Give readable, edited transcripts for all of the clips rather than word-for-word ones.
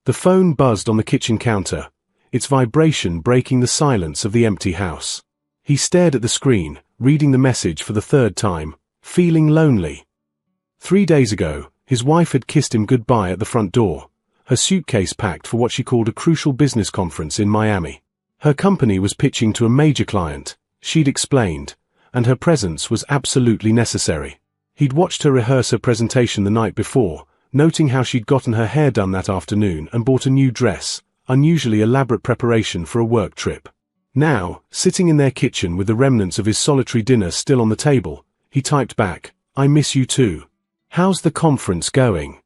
The phone buzzed on the kitchen counter, its vibration breaking the silence of the empty house. He stared at the screen, reading the message for the third time, feeling lonely. 3 days ago, his wife had kissed him goodbye at the front door, her suitcase packed for what she called a crucial business conference in Miami. Her company was pitching to a major client, she'd explained, and her presence was absolutely necessary. He'd watched her rehearse her presentation the night before, noting how she'd gotten her hair done that afternoon and bought a new dress, unusually elaborate preparation for a work trip. Now, sitting in their kitchen with the remnants of his solitary dinner still on the table, he typed back, "I miss you too. How's the conference going?"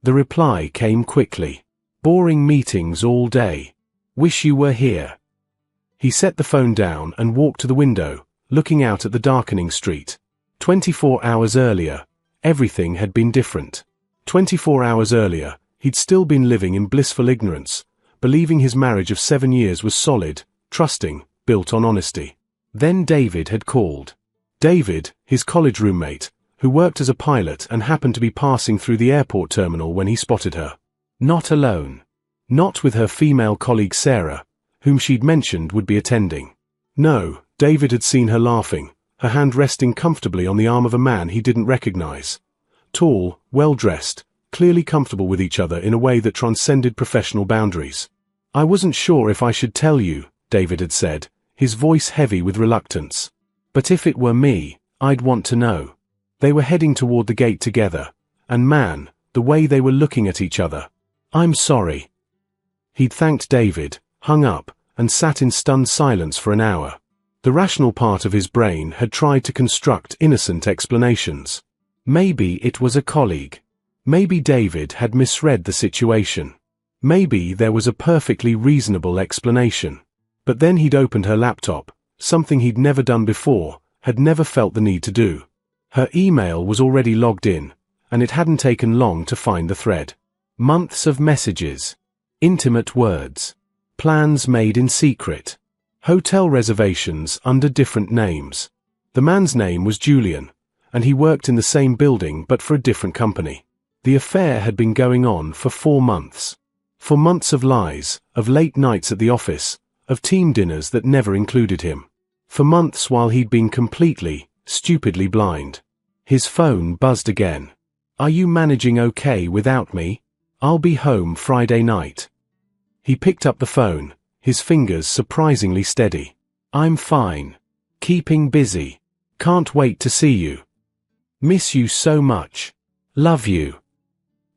The reply came quickly. "Boring meetings all day. Wish you were here." He set the phone down and walked to the window, looking out at the darkening street. 24 hours earlier, everything had been different. 24 hours earlier, he'd still been living in blissful ignorance, believing his marriage of 7 years was solid, trusting, built on honesty. Then David had called. David, his college roommate, who worked as a pilot and happened to be passing through the airport terminal when he spotted her. Not alone. Not with her female colleague Sarah, whom she'd mentioned would be attending. No, David had seen her laughing, her hand resting comfortably on the arm of a man he didn't recognize. Tall, well-dressed, clearly comfortable with each other in a way that transcended professional boundaries. "I wasn't sure if I should tell you," David had said, his voice heavy with reluctance. "But if it were me, I'd want to know." They were heading toward the gate together, and man, the way they were looking at each other. "I'm sorry." He'd thanked David, hung up, and sat in stunned silence for an hour. The rational part of his brain had tried to construct innocent explanations. Maybe it was a colleague. Maybe David had misread the situation. Maybe there was a perfectly reasonable explanation. But then he'd opened her laptop, something he'd never done before, had never felt the need to do. Her email was already logged in, and it hadn't taken long to find the thread. Months of messages. Intimate words. Plans made in secret. Hotel reservations under different names. The man's name was Julian, and he worked in the same building but for a different company. The affair had been going on for 4 months. 4 months of lies, of late nights at the office, of team dinners that never included him. For months while he'd been completely, stupidly blind. His phone buzzed again. "Are you managing okay without me? I'll be home Friday night." He picked up the phone, his fingers surprisingly steady. "I'm fine. Keeping busy. Can't wait to see you. Miss you so much. Love you."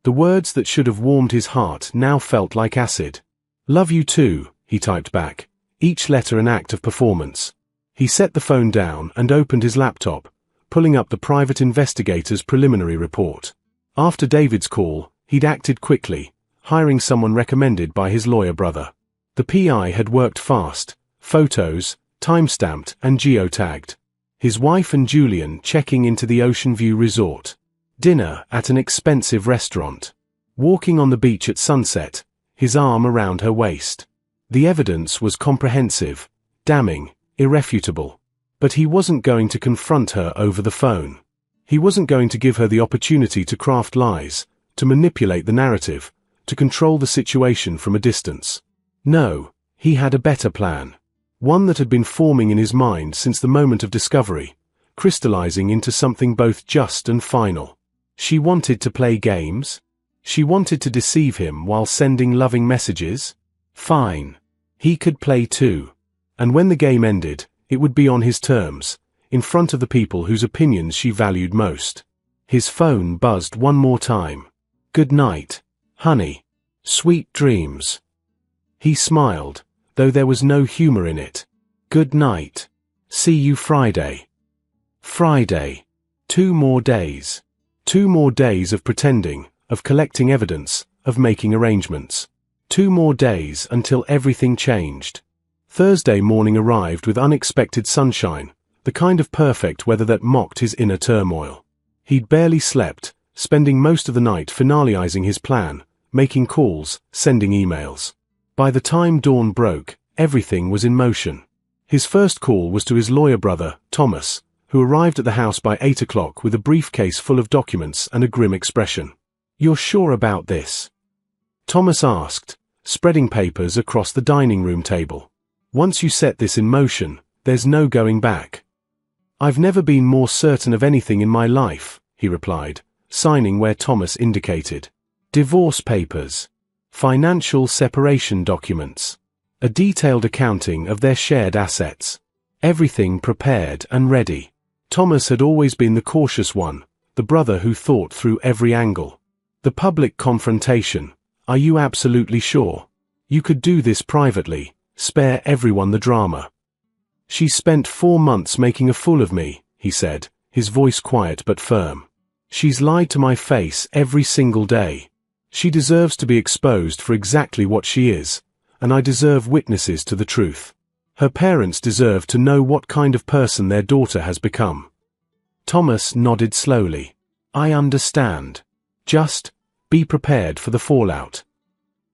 The words that should have warmed his heart now felt like acid. "Love you too," he typed back, each letter an act of performance. He set the phone down and opened his laptop, pulling up the private investigator's preliminary report. After David's call, he'd acted quickly, hiring someone recommended by his lawyer brother. The PI had worked fast, photos, time-stamped and geotagged. His wife and Julian checking into the Ocean View Resort. Dinner at an expensive restaurant. Walking on the beach at sunset, his arm around her waist. The evidence was comprehensive, damning, irrefutable. But he wasn't going to confront her over the phone. He wasn't going to give her the opportunity to craft lies, to manipulate the narrative, to control the situation from a distance. No, he had a better plan. One that had been forming in his mind since the moment of discovery, crystallizing into something both just and final. She wanted to play games? She wanted to deceive him while sending loving messages? Fine. He could play too. And when the game ended, it would be on his terms, in front of the people whose opinions she valued most. His phone buzzed one more time. "Good night, honey. Sweet dreams." He smiled, though there was no humor in it. "Good night. See you Friday." Friday. 2 more days. 2 more days of pretending, of collecting evidence, of making arrangements. 2 more days until everything changed. Thursday morning arrived with unexpected sunshine, the kind of perfect weather that mocked his inner turmoil. He'd barely slept, spending most of the night finalizing his plan, making calls, sending emails. By the time dawn broke, everything was in motion. His first call was to his lawyer brother, Thomas, who arrived at the house by 8 o'clock with a briefcase full of documents and a grim expression. "You're sure about this?" Thomas asked, spreading papers across the dining room table. Once you set this in motion, there's no going back. I've never been more certain of anything in my life, he replied, signing where Thomas indicated. Divorce papers. Financial separation documents. A detailed accounting of their shared assets. Everything prepared and ready. Thomas had always been the cautious one, the brother who thought through every angle. The public confrontation. Are you absolutely sure? You could do this privately, spare everyone the drama. She spent 4 months making a fool of me, he said, his voice quiet but firm. She's lied to my face every single day. She deserves to be exposed for exactly what she is, and I deserve witnesses to the truth. Her parents deserve to know what kind of person their daughter has become. Thomas nodded slowly. I understand. Just be prepared for the fallout.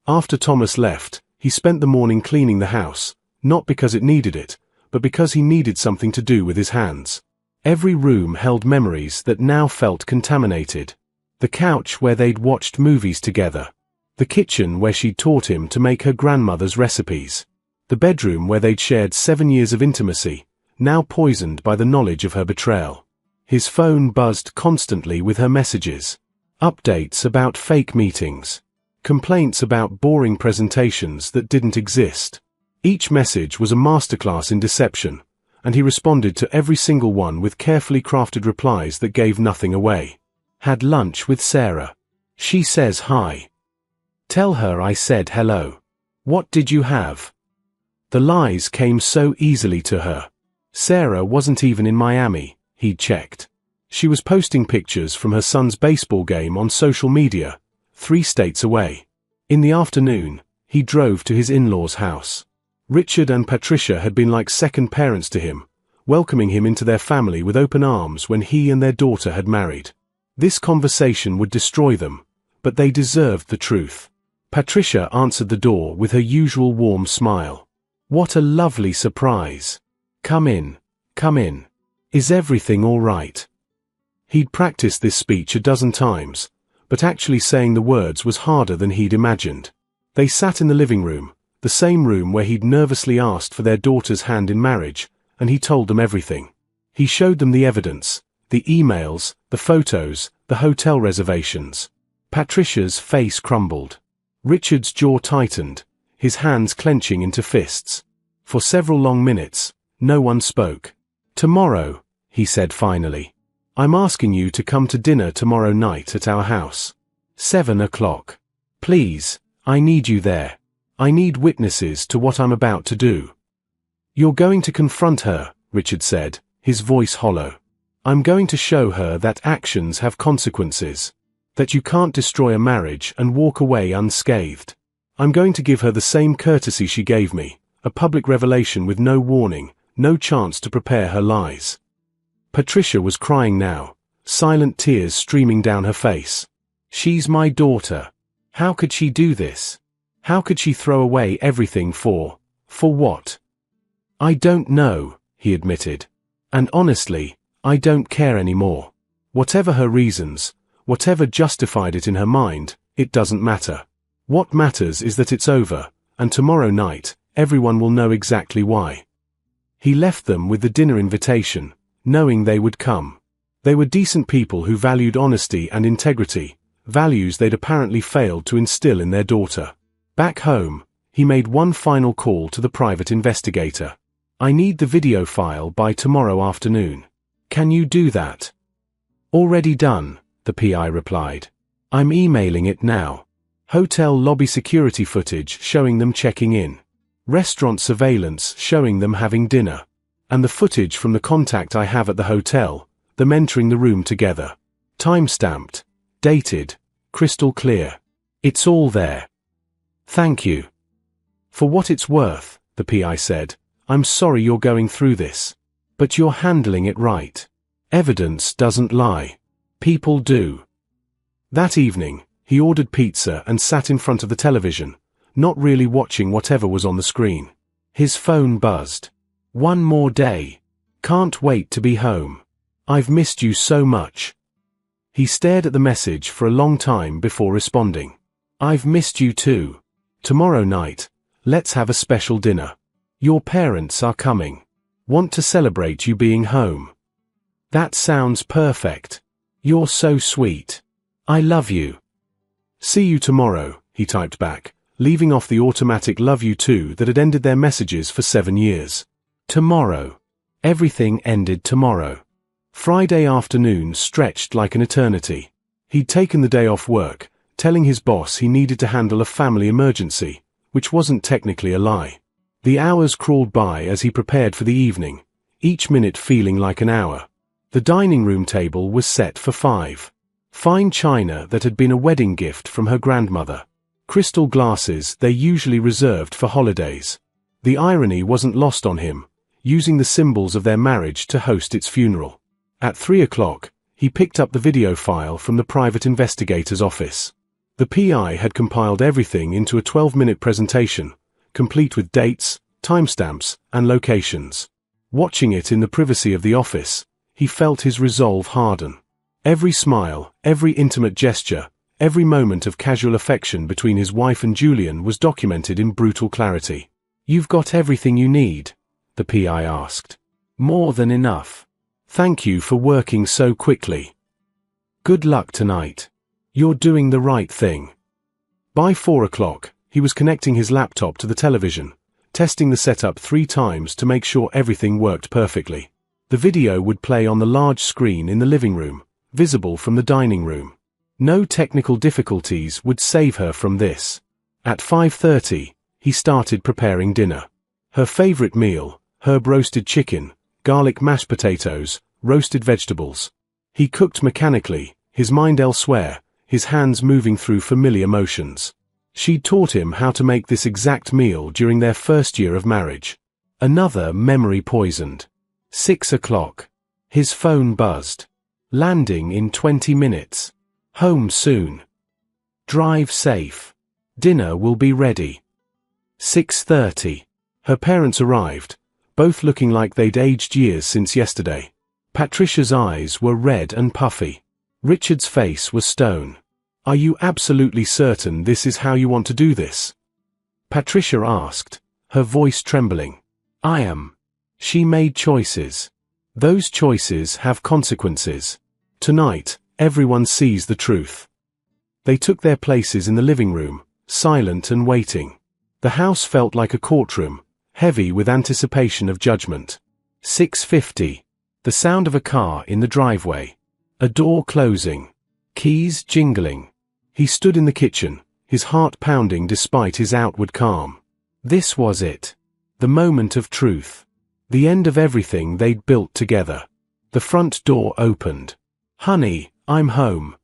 After Thomas left, he spent the morning cleaning the house, not because it needed it, but because he needed something to do with his hands. Every room held memories that now felt contaminated. The couch where they'd watched movies together. The kitchen where she'd taught him to make her grandmother's recipes. The bedroom where they'd shared 7 years of intimacy, now poisoned by the knowledge of her betrayal. His phone buzzed constantly with her messages. Updates about fake meetings. Complaints about boring presentations that didn't exist. Each message was a masterclass in deception, and he responded to every single one with carefully crafted replies that gave nothing away. Had lunch with Sarah. She says hi. Tell her I said hello. What did you have? The lies came so easily to her. Sarah wasn't even in Miami, he'd checked. She was posting pictures from her son's baseball game on social media, 3 states away. In the afternoon, he drove to his in-laws' house. Richard and Patricia had been like second parents to him, welcoming him into their family with open arms when he and their daughter had married. This conversation would destroy them, but they deserved the truth. Patricia answered the door with her usual warm smile. What a lovely surprise. Come in, come in. Is everything all right? He'd practiced this speech a dozen times, but actually saying the words was harder than he'd imagined. They sat in the living room, the same room where he'd nervously asked for their daughter's hand in marriage, and he told them everything. He showed them the evidence, the emails, the photos, the hotel reservations. Patricia's face crumbled. Richard's jaw tightened, his hands clenching into fists. For several long minutes, no one spoke. Tomorrow, he said finally. I'm asking you to come to dinner tomorrow night at our house. 7 o'clock. Please, I need you there. I need witnesses to what I'm about to do. You're going to confront her, Richard said, his voice hollow. I'm going to show her that actions have consequences. That you can't destroy a marriage and walk away unscathed. I'm going to give her the same courtesy she gave me, a public revelation with no warning, no chance to prepare her lies. Patricia was crying now, silent tears streaming down her face. She's my daughter. How could she do this? How could she throw away everything for what? I don't know, he admitted. And honestly, I don't care anymore. Whatever her reasons, whatever justified it in her mind, it doesn't matter. What matters is that it's over, and tomorrow night, everyone will know exactly why. He left them with the dinner invitation, knowing they would come. They were decent people who valued honesty and integrity, values they'd apparently failed to instill in their daughter. Back home, he made one final call to the private investigator. I need the video file by tomorrow afternoon. Can you do that? Already done, the PI replied. I'm emailing it now. Hotel lobby security footage showing them checking in. Restaurant surveillance showing them having dinner. And the footage from the contact I have at the hotel, them entering the room together. Time-stamped, dated, crystal clear. It's all there. Thank you. For what it's worth, the PI said, I'm sorry you're going through this. But you're handling it right. Evidence doesn't lie. People do. That evening, he ordered pizza and sat in front of the television, not really watching whatever was on the screen. His phone buzzed. One more day. Can't wait to be home. I've missed you so much. He stared at the message for a long time before responding. I've missed you too. Tomorrow night, let's have a special dinner. Your parents are coming. Want to celebrate you being home. That sounds perfect. You're so sweet. I love you. See you tomorrow, he typed back, leaving off the automatic love you too that had ended their messages for 7 years. Tomorrow. Everything ended tomorrow. Friday afternoon stretched like an eternity. He'd taken the day off work, telling his boss he needed to handle a family emergency, which wasn't technically a lie. The hours crawled by as he prepared for the evening, each minute feeling like an hour. The dining room table was set for 5. Fine china that had been a wedding gift from her grandmother. Crystal glasses they usually reserved for holidays. The irony wasn't lost on him, using the symbols of their marriage to host its funeral. At 3 o'clock, he picked up the video file from the private investigator's office. The PI had compiled everything into a 12-minute presentation, complete with dates, timestamps, and locations. Watching it in the privacy of the office, he felt his resolve harden. Every smile, every intimate gesture, every moment of casual affection between his wife and Julian was documented in brutal clarity. "You've got everything you need?" the PI asked. "More than enough. Thank you for working so quickly. Good luck tonight. You're doing the right thing." By 4 o'clock, he was connecting his laptop to the television, testing the setup 3 times to make sure everything worked perfectly. The video would play on the large screen in the living room, visible from the dining room. No technical difficulties would save her from this. At 5:30, he started preparing dinner. Her favorite meal, herb-roasted chicken, garlic mashed potatoes, roasted vegetables. He cooked mechanically, his mind elsewhere, his hands moving through familiar motions. She'd taught him how to make this exact meal during their first year of marriage. Another memory poisoned. 6 o'clock. His phone buzzed. Landing in 20 minutes. Home soon. Drive safe. Dinner will be ready. 6:30. Her parents arrived, both looking like they'd aged years since yesterday. Patricia's eyes were red and puffy. Richard's face was stone. "Are you absolutely certain this is how you want to do this?" Patricia asked, her voice trembling. "I am." She made choices. Those choices have consequences. Tonight, everyone sees the truth. They took their places in the living room, silent and waiting. The house felt like a courtroom, heavy with anticipation of judgment. 6:50. The sound of a car in the driveway. A door closing. Keys jingling. He stood in the kitchen, his heart pounding despite his outward calm. This was it. The moment of truth. The end of everything they'd built together. The front door opened. "Honey, I'm home."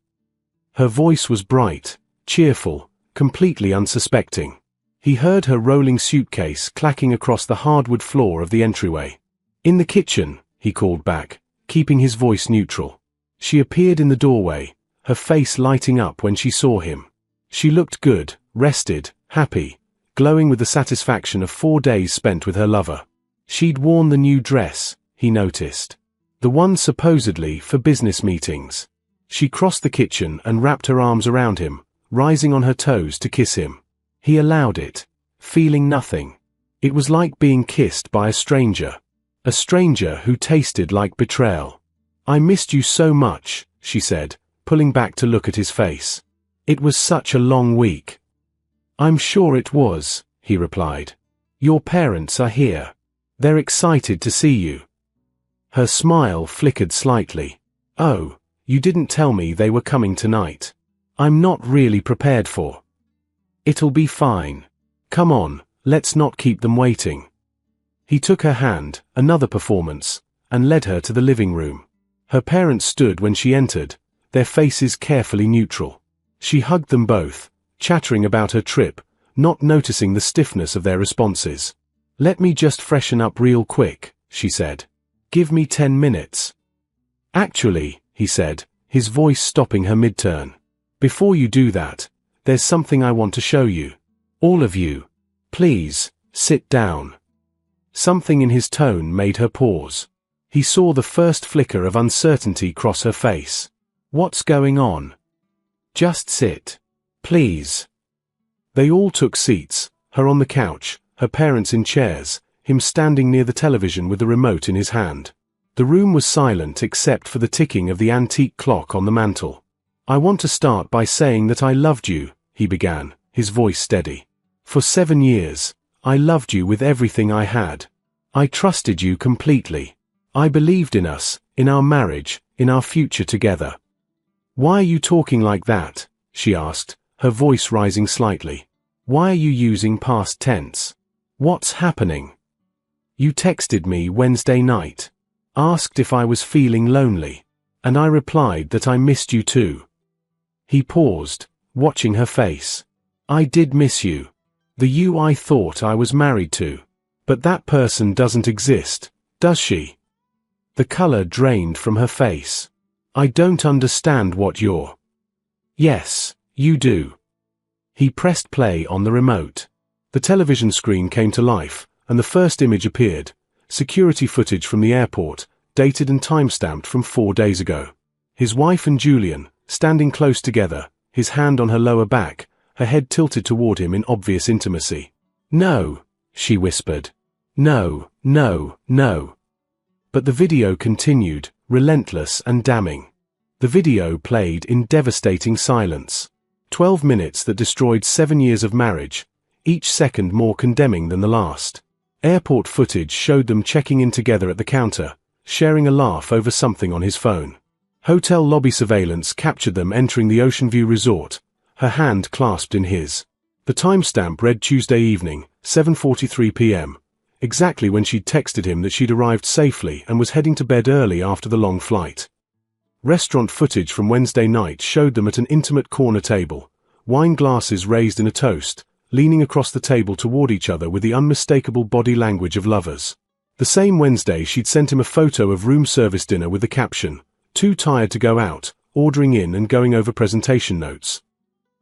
Her voice was bright, cheerful, completely unsuspecting. He heard her rolling suitcase clacking across the hardwood floor of the entryway. "In the kitchen," he called back, keeping his voice neutral. She appeared in the doorway, her face lighting up when she saw him. She looked good, rested, happy, glowing with the satisfaction of 4 days spent with her lover. She'd worn the new dress, he noticed. The one supposedly for business meetings. She crossed the kitchen and wrapped her arms around him, rising on her toes to kiss him. He allowed it, feeling nothing. It was like being kissed by a stranger who tasted like betrayal. "I missed you so much," she said, pulling back to look at his face. "It was such a long week." "I'm sure it was," he replied. "Your parents are here. They're excited to see you." Her smile flickered slightly. "Oh, you didn't tell me they were coming tonight. I'm not really prepared for." "It'll be fine. Come on, let's not keep them waiting." He took her hand, another performance, and led her to the living room. Her parents stood when she entered, their faces carefully neutral. She hugged them both, chattering about her trip, not noticing the stiffness of their responses. "Let me just freshen up real quick," she said. "Give me 10 minutes. "Actually," he said, his voice stopping her mid-turn. "Before you do that, there's something I want to show you. All of you. Please, sit down." Something in his tone made her pause. He saw the first flicker of uncertainty cross her face. "What's going on?" "Just sit. Please." They all took seats, her on the couch, her parents in chairs, him standing near the television with the remote in his hand. The room was silent except for the ticking of the antique clock on the mantel. "I want to start by saying that I loved you," he began, his voice steady. "For 7 years, I loved you with everything I had. I trusted you completely. I believed in us, in our marriage, in our future together." "Why are you talking like that?" she asked, her voice rising slightly. "Why are you using past tense? What's happening? You texted me Wednesday night. Asked if I was feeling lonely. And I replied that I missed you too." He paused, watching her face. "I did miss you. The you I thought I was married to. But that person doesn't exist, does she?" The color drained from her face. "I don't understand what you're—" "Yes, you do." He pressed play on the remote. The television screen came to life, and the first image appeared. Security footage from the airport, dated and time-stamped from 4 days ago. His wife and Julian, standing close together, his hand on her lower back, her head tilted toward him in obvious intimacy. "No," she whispered. "No, no, no." But the video continued, relentless and damning. The video played in devastating silence. 12 minutes that destroyed 7 years of marriage, each second more condemning than the last. Airport footage showed them checking in together at the counter, sharing a laugh over something on his phone. Hotel lobby surveillance captured them entering the Ocean View Resort, her hand clasped in his. The timestamp read Tuesday evening, 7:43 p.m., exactly when she'd texted him that she'd arrived safely and was heading to bed early after the long flight. Restaurant footage from Wednesday night showed them at an intimate corner table, wine glasses raised in a toast, leaning across the table toward each other with the unmistakable body language of lovers. The same Wednesday she'd sent him a photo of room service dinner with the caption, "Too tired to go out, ordering in and going over presentation notes."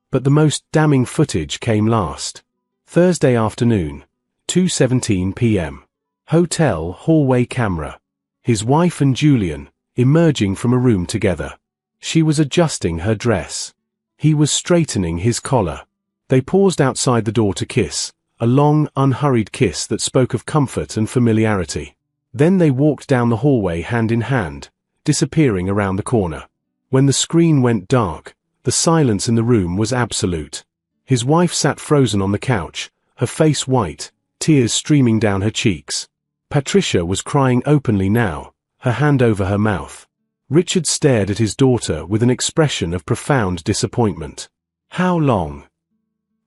But the most damning footage came last. Thursday afternoon, 2:17 p.m. Hotel hallway camera. His wife and Julian, emerging from a room together. She was adjusting her dress. He was straightening his collar. They paused outside the door to kiss, a long, unhurried kiss that spoke of comfort and familiarity. Then they walked down the hallway hand in hand, disappearing around the corner. When the screen went dark, the silence in the room was absolute. His wife sat frozen on the couch, her face white, tears streaming down her cheeks. Patricia was crying openly now, her hand over her mouth. Richard stared at his daughter with an expression of profound disappointment. "How long?"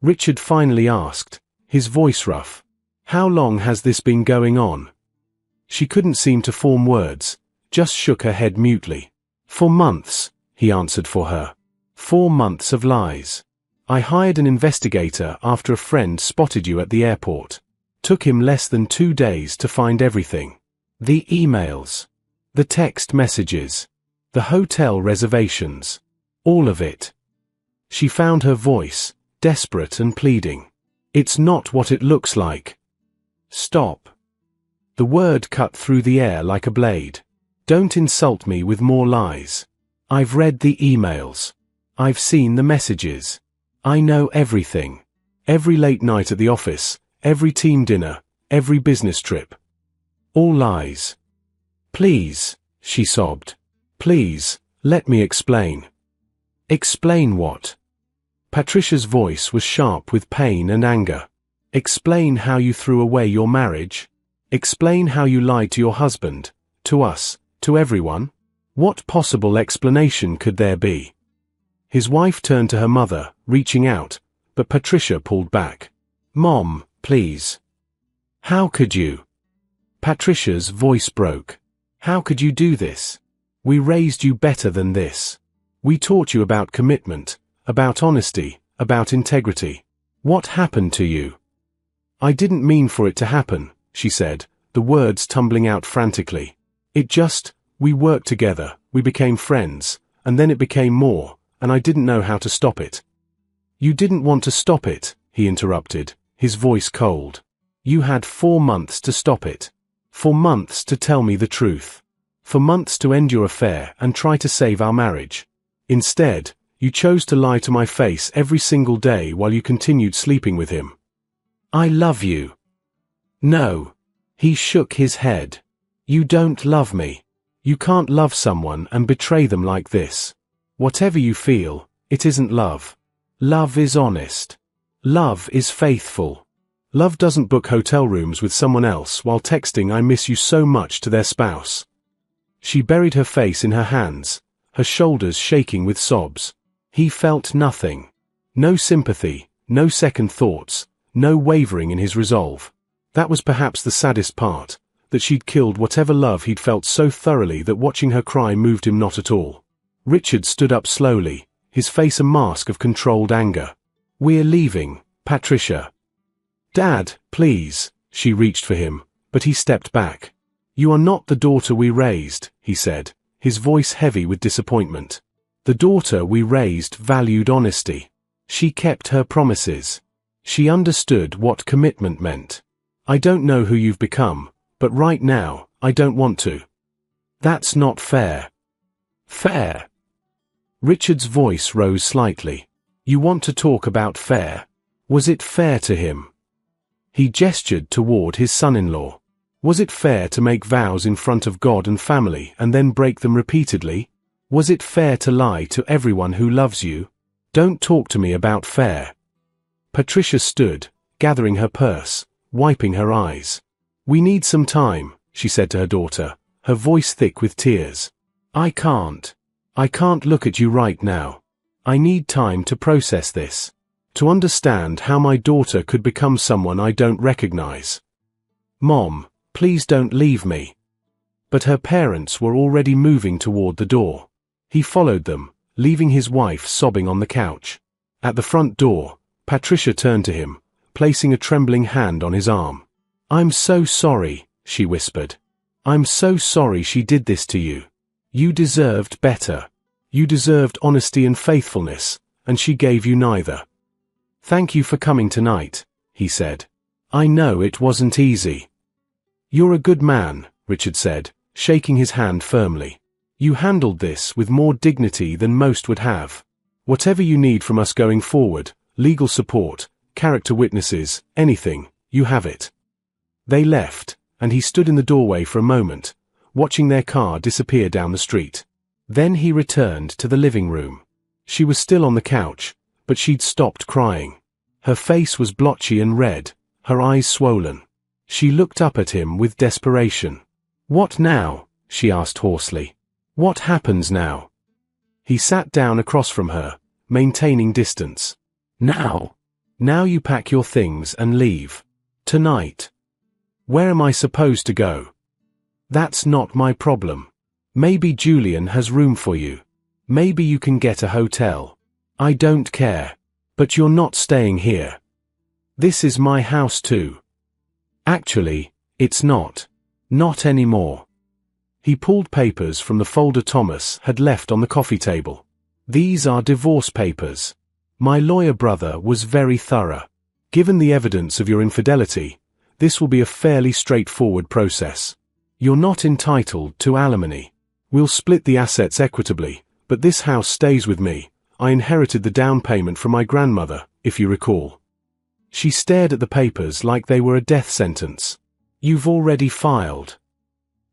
Richard finally asked, his voice rough. "How long has this been going on?" She couldn't seem to form words, just shook her head mutely. "For months," he answered for her. 4 months of lies. "I hired an investigator after a friend spotted you at the airport. Took him less than 2 days to find everything. The emails. The text messages. The hotel reservations. All of it." She found her voice, desperate and pleading. "It's not what it looks like. Stop." The word cut through the air like a blade. "Don't insult me with more lies. I've read the emails. I've seen the messages. I know everything. Every late night at the office, every team dinner, every business trip. All lies. Please," she sobbed. "Please, let me explain." "Explain what?" Patricia's voice was sharp with pain and anger. "Explain how you threw away your marriage? Explain how you lied to your husband, to us, to everyone? What possible explanation could there be?" His wife turned to her mother, reaching out, but Patricia pulled back. "Mom, please." "How could you?" Patricia's voice broke. "How could you do this? We raised you better than this. We taught you about commitment, about honesty, about integrity. What happened to you?" "I didn't mean for it to happen," she said, the words tumbling out frantically. We worked together, we became friends, and then it became more, and I didn't know how to stop it." "You didn't want to stop it," he interrupted, his voice cold. "You had 4 months to stop it. 4 months to tell me the truth. For months to end your affair and try to save our marriage. Instead, You chose to lie to my face every single day while you continued sleeping with him. I love you. No. He shook his head. You don't love me. You can't love someone and betray them like this. Whatever you feel, it isn't love. Love is honest. Love is faithful. Love doesn't book hotel rooms with someone else while texting "I miss you so much" to their spouse. She buried her face in her hands, her shoulders shaking with sobs. He felt nothing. No sympathy, no second thoughts, no wavering in his resolve. That was perhaps the saddest part, that she'd killed whatever love he'd felt so thoroughly that watching her cry moved him not at all. Richard stood up slowly, his face a mask of controlled anger. We're leaving, Patricia. Dad, please. She reached for him, but he stepped back. You are not the daughter we raised, he said, his voice heavy with disappointment. The daughter we raised valued honesty. She kept her promises. She understood what commitment meant. I don't know who you've become, but right now, I don't want to. That's not fair. Fair? Richard's voice rose slightly. You want to talk about fair? Was it fair to him? He gestured toward his son-in-law. Was it fair to make vows in front of God and family and then break them repeatedly? Was it fair to lie to everyone who loves you? Don't talk to me about fair. Patricia stood, gathering her purse, wiping her eyes. We need some time, she said to her daughter, her voice thick with tears. I can't look at you right now. I need time to process this. To understand how my daughter could become someone I don't recognize. Mom, please don't leave me. But her parents were already moving toward the door. He followed them, leaving his wife sobbing on the couch. At the front door, Patricia turned to him, placing a trembling hand on his arm. I'm so sorry, she whispered. I'm so sorry she did this to you. You deserved better. You deserved honesty and faithfulness, and she gave you neither. Thank you for coming tonight, he said. I know it wasn't easy. You're a good man, Richard said, shaking his hand firmly. You handled this with more dignity than most would have. Whatever you need from us going forward, legal support, character witnesses, anything, you have it. They left, and he stood in the doorway for a moment, watching their car disappear down the street. Then he returned to the living room. She was still on the couch, but she'd stopped crying. Her face was blotchy and red, her eyes swollen. She looked up at him with desperation. What now? She asked hoarsely. What happens now? He sat down across from her, maintaining distance. Now. Now you pack your things and leave. Tonight. Where am I supposed to go? That's not my problem. Maybe Julian has room for you. Maybe you can get a hotel. I don't care. But you're not staying here. This is my house too. Actually, it's not. Not anymore. He pulled papers from the folder Thomas had left on the coffee table. These are divorce papers. My lawyer brother was very thorough. Given the evidence of your infidelity, this will be a fairly straightforward process. You're not entitled to alimony. We'll split the assets equitably, but this house stays with me. I inherited the down payment from my grandmother, if you recall. She stared at the papers like they were a death sentence. You've already filed.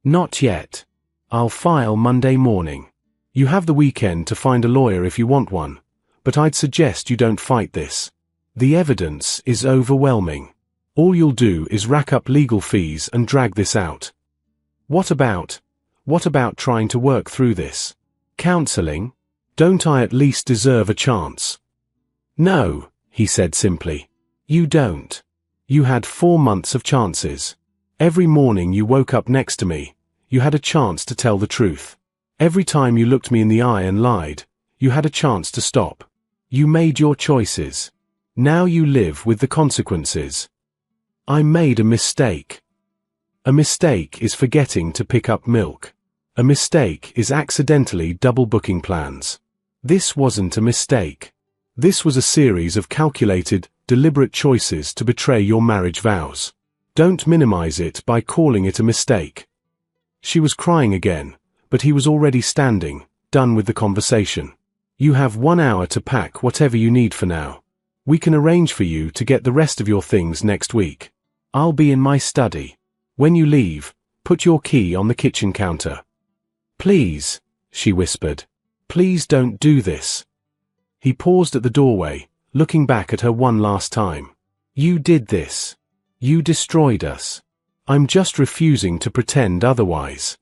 Not yet. I'll file Monday morning. You have the weekend to find a lawyer if you want one, but I'd suggest you don't fight this. The evidence is overwhelming. All you'll do is rack up legal fees and drag this out. What about trying to work through this? Counseling? Don't I at least deserve a chance? No, he said simply. You don't. You had 4 months of chances. Every morning you woke up next to me, you had a chance to tell the truth. Every time you looked me in the eye and lied, you had a chance to stop. You made your choices. Now you live with the consequences. I made a mistake. A mistake is forgetting to pick up milk. A mistake is accidentally double booking plans. This wasn't a mistake. This was a series of calculated, deliberate choices to betray your marriage vows. Don't minimize it by calling it a mistake. She was crying again, but he was already standing, done with the conversation. You have 1 hour to pack whatever you need for now. We can arrange for you to get the rest of your things next week. I'll be in my study. When you leave, put your key on the kitchen counter. Please, she whispered. Please don't do this. He paused at the doorway, looking back at her one last time. You did this. You destroyed us. I'm just refusing to pretend otherwise.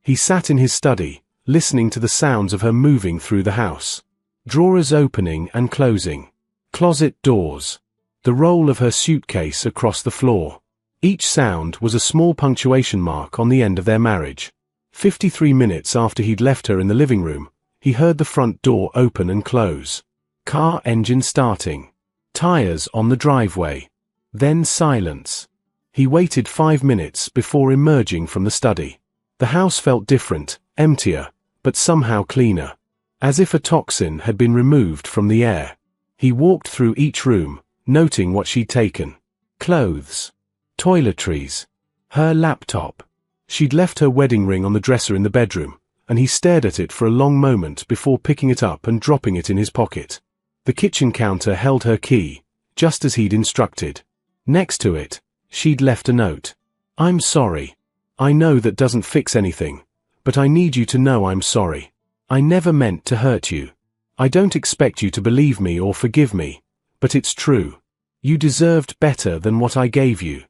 He sat in his study, listening to the sounds of her moving through the house. Drawers opening and closing. Closet doors. The roll of her suitcase across the floor. Each sound was a small punctuation mark on the end of their marriage. 53 minutes after he'd left her in the living room, he heard the front door open and close. Car engine starting. Tires on the driveway. Then silence. He waited 5 minutes before emerging from the study. The house felt different, emptier, but somehow cleaner. As if a toxin had been removed from the air. He walked through each room, noting what she'd taken. Clothes. Toiletries. Her laptop. She'd left her wedding ring on the dresser in the bedroom, and he stared at it for a long moment before picking it up and dropping it in his pocket. The kitchen counter held her key, just as he'd instructed. Next to it, she'd left a note. I'm sorry. I know that doesn't fix anything, but I need you to know I'm sorry. I never meant to hurt you. I don't expect you to believe me or forgive me, but it's true. You deserved better than what I gave you.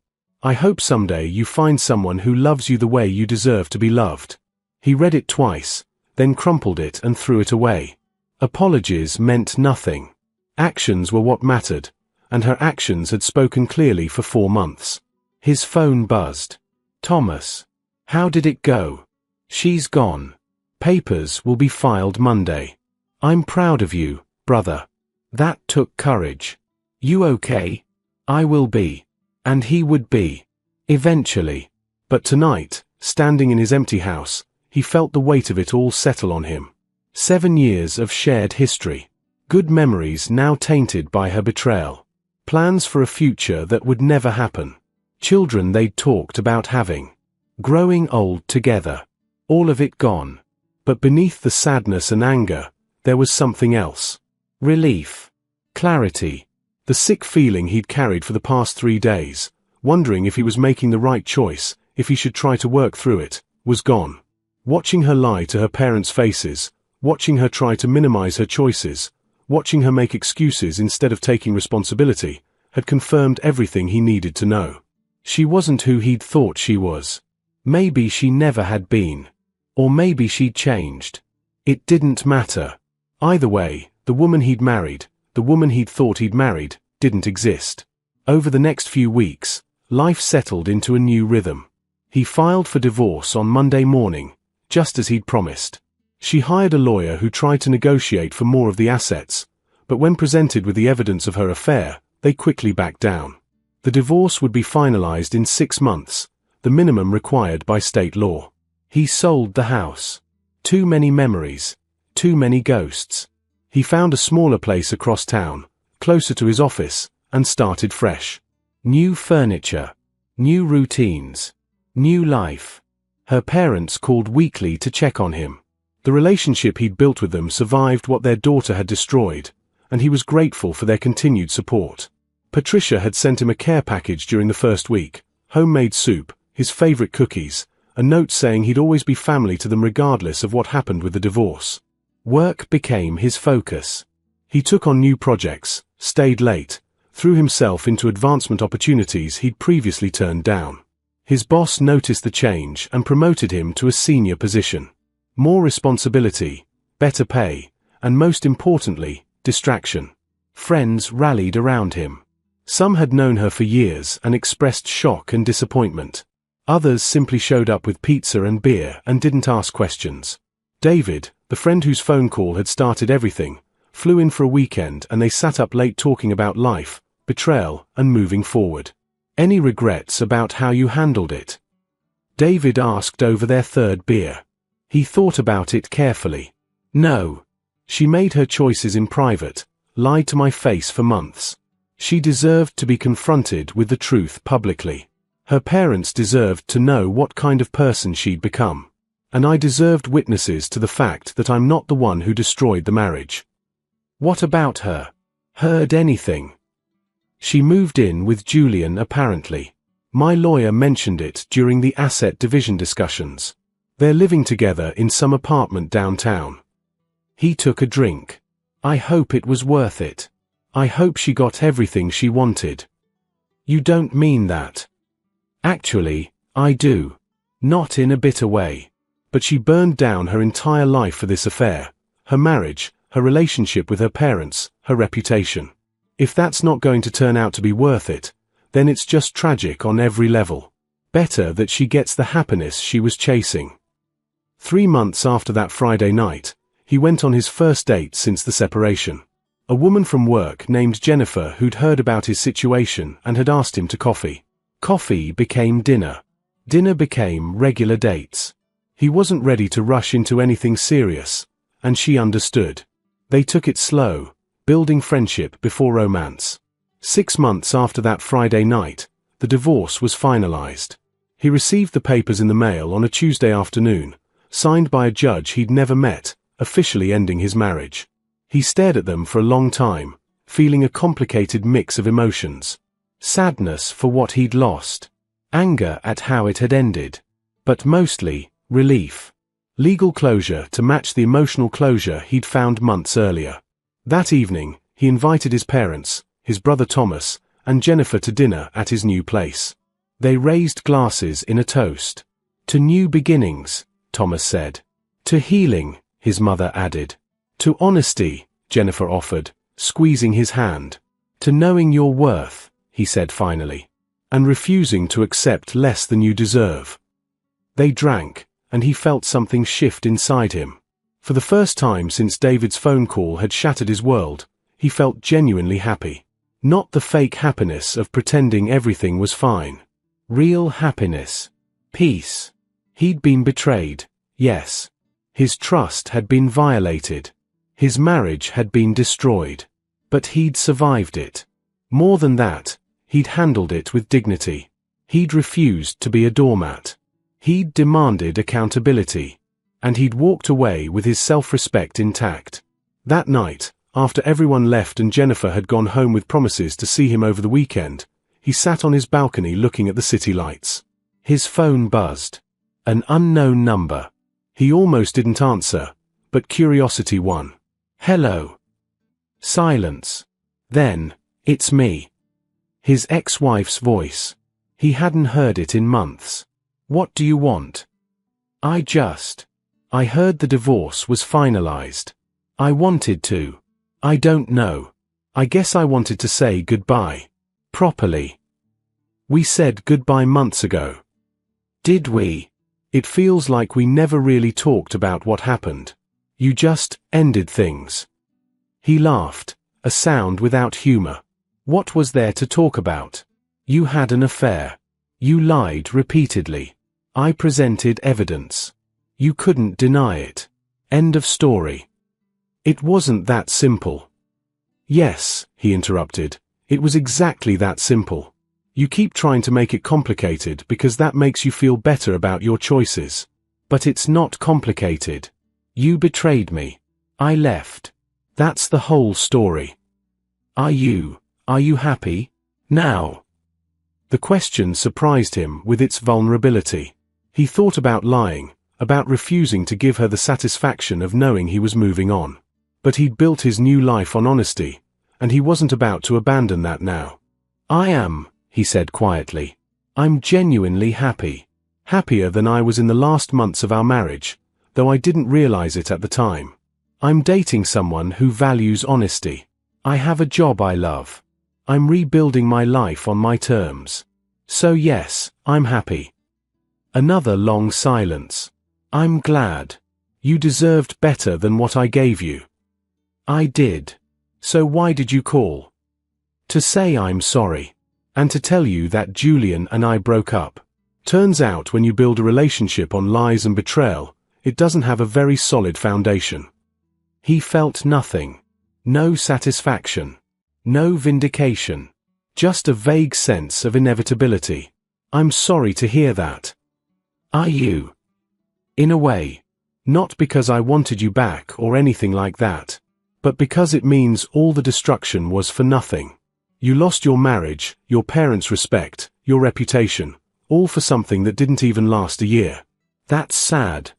I hope someday you find someone who loves you the way you deserve to be loved. He read it twice, then crumpled it and threw it away. Apologies meant nothing. Actions were what mattered, and her actions had spoken clearly for 4 months. His phone buzzed. Thomas. How did it go? She's gone. Papers will be filed Monday. I'm proud of you, brother. That took courage. You okay? I will be. And he would be. Eventually. But tonight, standing in his empty house, he felt the weight of it all settle on him. 7 years of shared history. Good memories now tainted by her betrayal. Plans for a future that would never happen. Children they'd talked about having. Growing old together. All of it gone. But beneath the sadness and anger, there was something else. Relief. Clarity. The sick feeling he'd carried for the past 3 days, wondering if he was making the right choice, if he should try to work through it, was gone. Watching her lie to her parents' faces, watching her try to minimize her choices, watching her make excuses instead of taking responsibility, had confirmed everything he needed to know. She wasn't who he'd thought she was. Maybe she never had been. Or maybe she'd changed. It didn't matter. Either way, the woman he'd married, the woman he'd thought he'd married, didn't exist. Over the next few weeks, life settled into a new rhythm. He filed for divorce on Monday morning, just as he'd promised. She hired a lawyer who tried to negotiate for more of the assets, but when presented with the evidence of her affair, they quickly backed down. The divorce would be finalized in 6 months, the minimum required by state law. He sold the house. Too many memories. Too many ghosts. He found a smaller place across town, closer to his office, and started fresh. New furniture. New routines. New life. Her parents called weekly to check on him. The relationship he'd built with them survived what their daughter had destroyed, and he was grateful for their continued support. Patricia had sent him a care package during the first week, homemade soup, his favorite cookies, a note saying he'd always be family to them regardless of what happened with the divorce. Work became his focus. He took on new projects, stayed late, threw himself into advancement opportunities he'd previously turned down. His boss noticed the change and promoted him to a senior position. More responsibility, better pay, and most importantly, distraction. Friends rallied around him. Some had known her for years and expressed shock and disappointment. Others simply showed up with pizza and beer and didn't ask questions. David, the friend whose phone call had started everything, flew in for a weekend and they sat up late talking about life, betrayal, and moving forward. Any regrets about how you handled it? David asked over their third beer. He thought about it carefully. No. She made her choices in private, lied to my face for months. She deserved to be confronted with the truth publicly. Her parents deserved to know what kind of person she'd become. and I deserved witnesses to the fact that I'm not the one who destroyed the marriage. What about her? Heard anything? She moved in with Julian apparently. My lawyer mentioned it during the asset division discussions. They're living together in some apartment downtown. He took a drink. I hope it was worth it. I hope she got everything she wanted. You don't mean that. Actually, I do. Not in a bitter way. But she burned down her entire life for this affair. Her marriage, her relationship with her parents, her reputation. If that's not going to turn out to be worth it, then it's just tragic on every level. Better that she gets the happiness she was chasing. 3 months after that Friday night, he went on his first date since the separation. A woman from work named Jennifer who'd heard about his situation and had asked him to coffee. Coffee became dinner. Dinner became regular dates. He wasn't ready to rush into anything serious, and she understood. They took it slow, building friendship before romance. 6 months after that Friday night, the divorce was finalized. He received the papers in the mail on a Tuesday afternoon, signed by a judge he'd never met, officially ending his marriage. He stared at them for a long time, feeling a complicated mix of emotions. Sadness for what he'd lost. Anger at how it had ended. But mostly, relief. Legal closure to match the emotional closure he'd found months earlier. That evening, he invited his parents, his brother Thomas, and Jennifer to dinner at his new place. They raised glasses in a toast. To new beginnings, Thomas said. To healing, his mother added. To honesty, Jennifer offered, squeezing his hand. To knowing your worth, he said finally. And refusing to accept less than you deserve. They drank, and he felt something shift inside him. For the first time since David's phone call had shattered his world, he felt genuinely happy. Not the fake happiness of pretending everything was fine. Real happiness. Peace. He'd been betrayed, yes. His trust had been violated. His marriage had been destroyed. But he'd survived it. More than that, he'd handled it with dignity. He'd refused to be a doormat. He'd demanded accountability. And he'd walked away with his self-respect intact. That night, after everyone left and Jennifer had gone home with promises to see him over the weekend, he sat on his balcony looking at the city lights. His phone buzzed. An unknown number. He almost didn't answer, but curiosity won. Hello. Silence. Then, it's me. His ex-wife's voice. He hadn't heard it in months. What do you want? I heard the divorce was finalized. I wanted to. I don't know. I guess I wanted to say goodbye. Properly. We said goodbye months ago. Did we? It feels like we never really talked about what happened. You just ended things. He laughed, a sound without humor. What was there to talk about? You had an affair. You lied repeatedly. I presented evidence. You couldn't deny it. End of story. It wasn't that simple. Yes, he interrupted. It was exactly that simple. You keep trying to make it complicated because that makes you feel better about your choices. But it's not complicated. You betrayed me. I left. That's the whole story. Are you happy? Now? The question surprised him with its vulnerability. He thought about lying, about refusing to give her the satisfaction of knowing he was moving on. But he'd built his new life on honesty, and he wasn't about to abandon that now. I am, he said quietly. I'm genuinely happy. Happier than I was in the last months of our marriage, though I didn't realize it at the time. I'm dating someone who values honesty. I have a job I love. I'm rebuilding my life on my terms. So yes, I'm happy. Another long silence. I'm glad. You deserved better than what I gave you. I did. So why did you call? To say I'm sorry. And to tell you that Julian and I broke up. Turns out when you build a relationship on lies and betrayal, it doesn't have a very solid foundation. He felt nothing. No satisfaction. No vindication. Just a vague sense of inevitability. I'm sorry to hear that. Are you? In a way. Not because I wanted you back or anything like that. But because it means all the destruction was for nothing. You lost your marriage, your parents' respect, your reputation, all for something that didn't even last a year. That's sad.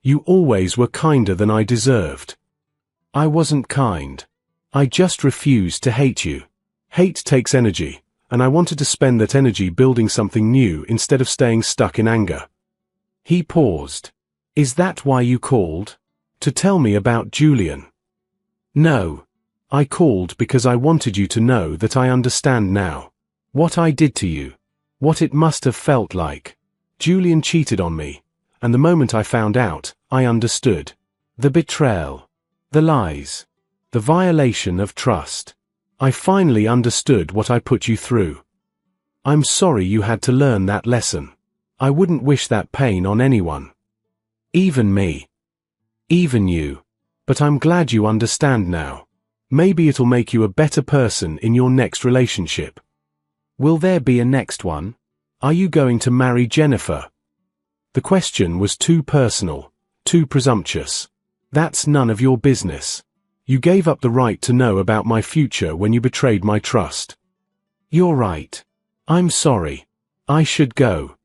You always were kinder than I deserved. I wasn't kind. I just refused to hate you. Hate takes energy, and I wanted to spend that energy building something new instead of staying stuck in anger. He paused. Is that why you called? To tell me about Julian? No. I called because I wanted you to know that I understand now. What I did to you. What it must have felt like. Julian cheated on me, and the moment I found out, I understood. The betrayal. The lies. The violation of trust. I finally understood what I put you through. I'm sorry you had to learn that lesson. I wouldn't wish that pain on anyone. Even me. Even you. But I'm glad you understand now. Maybe it'll make you a better person in your next relationship. Will there be a next one? Are you going to marry Jennifer? The question was too personal, too presumptuous. That's none of your business. You gave up the right to know about my future when you betrayed my trust. You're right. I'm sorry. I should go.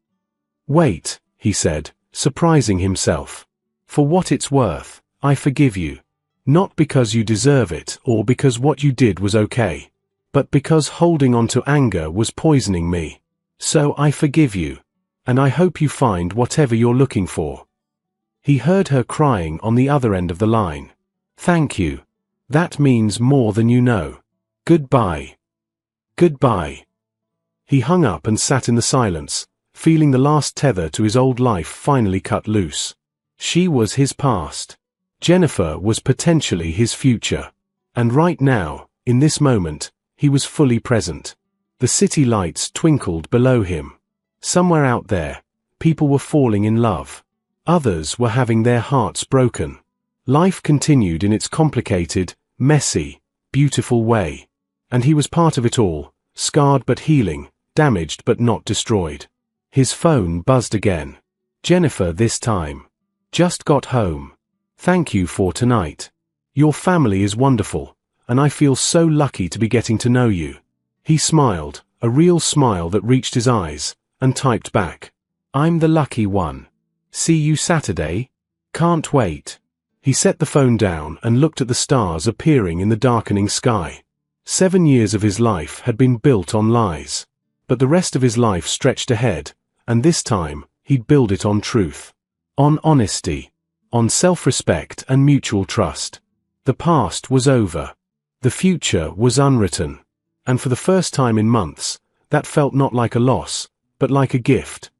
Wait, he said, surprising himself. For what it's worth, I forgive you. Not because you deserve it or because what you did was okay, but because holding on to anger was poisoning me. So I forgive you, and I hope you find whatever you're looking for. He heard her crying on the other end of the line. Thank you. That means more than you know. Goodbye. Goodbye. He hung up and sat in the silence, feeling the last tether to his old life finally cut loose. She was his past. Jennifer was potentially his future. And right now, in this moment, he was fully present. The city lights twinkled below him. Somewhere out there, people were falling in love. Others were having their hearts broken. Life continued in its complicated, messy, beautiful way. And he was part of it all, scarred but healing, damaged but not destroyed. His phone buzzed again. Jennifer this time. Just got home. Thank you for tonight. Your family is wonderful, and I feel so lucky to be getting to know you. He smiled, a real smile that reached his eyes, and typed back. I'm the lucky one. See you Saturday? Can't wait. He set the phone down and looked at the stars appearing in the darkening sky. 7 years of his life had been built on lies. But the rest of his life stretched ahead, and this time, he'd build it on truth. On honesty. On self-respect and mutual trust. The past was over. The future was unwritten. And for the first time in months, that felt not like a loss, but like a gift.